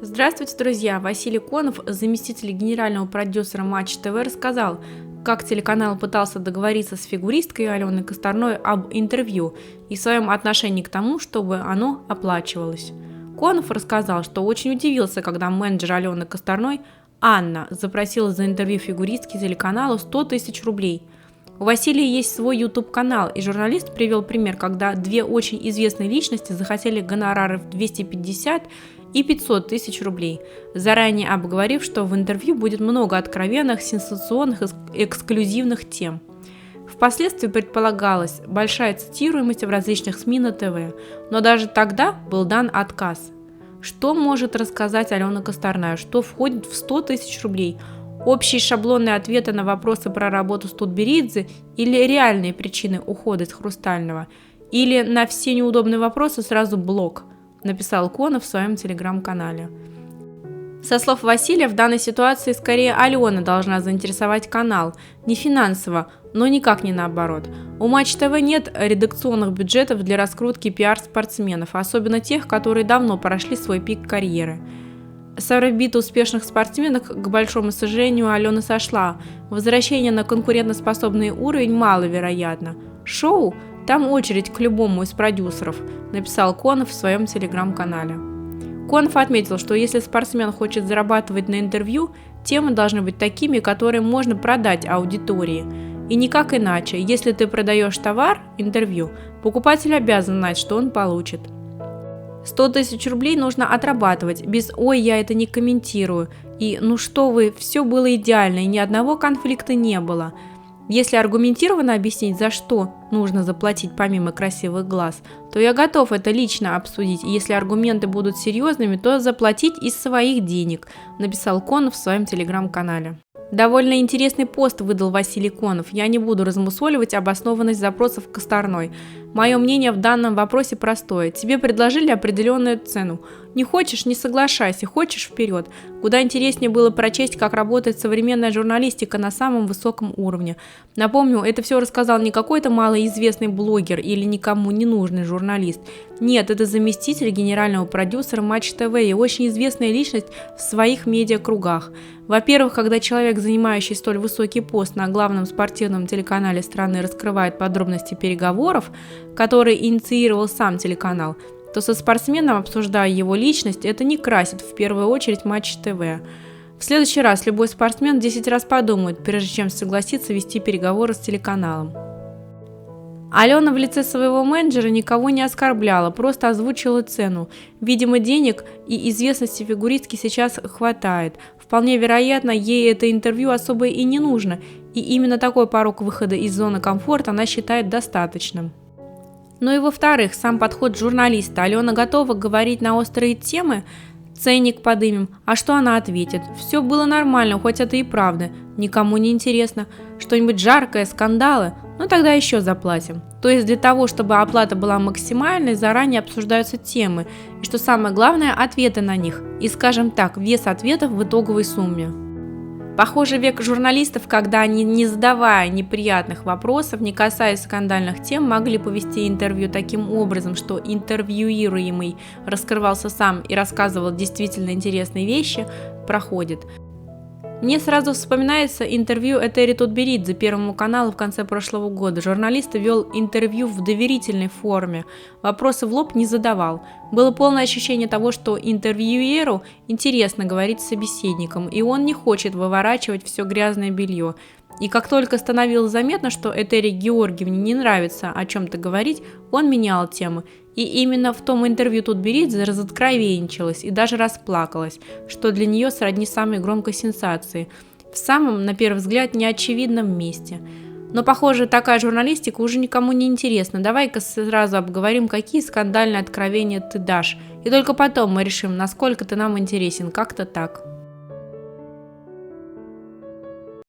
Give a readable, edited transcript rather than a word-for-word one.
Здравствуйте, друзья! Василий Конов, заместитель генерального продюсера Матч ТВ, рассказал, как телеканал пытался договориться с фигуристкой Аленой Косторной об интервью и своем отношении к тому, чтобы оно оплачивалось. Конов рассказал, что очень удивился, когда менеджер Алены Косторной Анна запросила за интервью фигуристки телеканалу 100 тысяч рублей. У Василия есть свой YouTube-канал, и журналист привел пример, когда две очень известные личности захотели гонорары в 250 и 500 тысяч рублей, заранее обговорив, что в интервью будет много откровенных, сенсационных, эксклюзивных тем. Впоследствии предполагалась большая цитируемость в различных СМИ на ТВ, но даже тогда был дан отказ. Что может рассказать Алена Косторная, что входит в 100 тысяч рублей? Общие шаблонные ответы на вопросы про работу Студберидзе или реальные причины ухода из Хрустального? Или на все неудобные вопросы сразу блок? Написал Конов в своем телеграм-канале. Со слов Василия, в данной ситуации скорее Алена должна заинтересовать канал, не финансово, но никак не наоборот. У Матч ТВ нет редакционных бюджетов для раскрутки пиар-спортсменов, особенно тех, которые давно прошли свой пик карьеры. С орбиты успешных спортсменок, к большому сожалению, Алена сошла. Возвращение на конкурентоспособный уровень маловероятно. Шоу? Там очередь к любому из продюсеров, написал Конов в своем телеграм-канале. Конов отметил, что если спортсмен хочет зарабатывать на интервью, темы должны быть такими, которые можно продать аудитории. И никак иначе, если ты продаешь товар, интервью, покупатель обязан знать, что он получит. 100 тысяч рублей нужно отрабатывать, без «ой, я это не комментирую» и «ну что вы, все было идеально и ни одного конфликта не было». Если аргументированно объяснить, за что нужно заплатить помимо красивых глаз, то я готов это лично обсудить, и если аргументы будут серьезными, то заплатить из своих денег, написал Конов в своем телеграм-канале. Довольно интересный пост выдал Василий Конов. Я не буду размусоливать обоснованность запросов Косторной. Мое мнение в данном вопросе простое. Тебе предложили определенную цену. Не хочешь – не соглашайся, хочешь – вперед. Куда интереснее было прочесть, как работает современная журналистика на самом высоком уровне. Напомню, это все рассказал не какой-то малоизвестный блогер или никому не нужный журналист. Нет, это заместитель генерального продюсера Матч ТВ и очень известная личность в своих медиакругах. Во-первых, когда человек, занимающий столь высокий пост на главном спортивном телеканале страны, раскрывает подробности переговоров, которые инициировал сам телеканал, то со спортсменом, обсуждая его личность, это не красит в первую очередь Матч ТВ. В следующий раз любой спортсмен 10 раз подумает, прежде чем согласиться вести переговоры с телеканалом. Алена в лице своего менеджера никого не оскорбляла, просто озвучила цену. Видимо, денег и известности фигуристки сейчас хватает. Вполне вероятно, ей это интервью особо и не нужно, и именно такой порог выхода из зоны комфорта она считает достаточным. Ну и во-вторых, сам подход журналиста. Алена готова говорить на острые темы, ценник подымем, а что она ответит? Все было нормально, хоть это и правда, никому не интересно. Что-нибудь жаркое, скандалы? Ну тогда еще заплатим. То есть для того, чтобы оплата была максимальной, заранее обсуждаются темы, и что самое главное, ответы на них, и, скажем так, вес ответов в итоговой сумме. Похоже, век журналистов, когда они, не задавая неприятных вопросов, не касаясь скандальных тем, могли повести интервью таким образом, что интервьюируемый раскрывался сам и рассказывал действительно интересные вещи, проходит. Мне сразу вспоминается интервью Этери Студберидзе Первому каналу в конце прошлого года. Журналист вел интервью в доверительной форме, вопросы в лоб не задавал. Было полное ощущение того, что интервьюеру интересно говорить с собеседником, и он не хочет выворачивать все грязное белье. И как только становилось заметно, что Этери Георгиевне не нравится о чем-то говорить, он менял темы. И именно в том интервью Студберидзе разоткровенничалась и даже расплакалась, что для нее сродни самой громкой сенсации, в самом, на первый взгляд, неочевидном месте. Но, похоже, такая журналистика уже никому не интересна. Давай-ка сразу обговорим, какие скандальные откровения ты дашь, и только потом мы решим, насколько ты нам интересен, как-то так.